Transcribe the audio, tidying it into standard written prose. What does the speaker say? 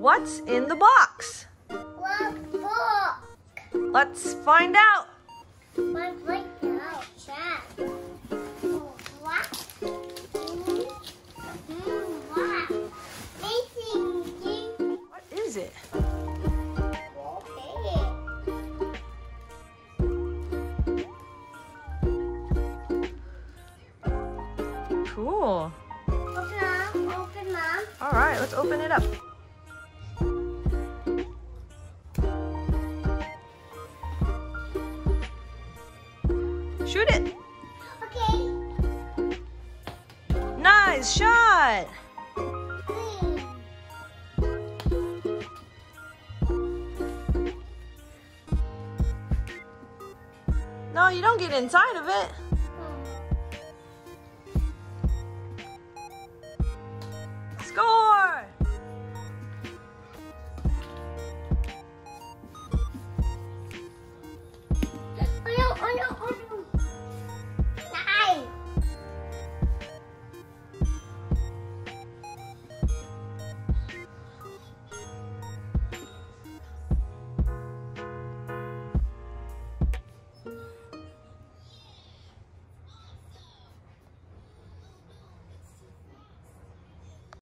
What's in the box? What book? Let's find out. What? What? What is it? Cool. Open, Mom. All right, let's open it up. Shoot it. Okay. Nice shot. No, you don't get inside of it. Score! Oh no. Nice.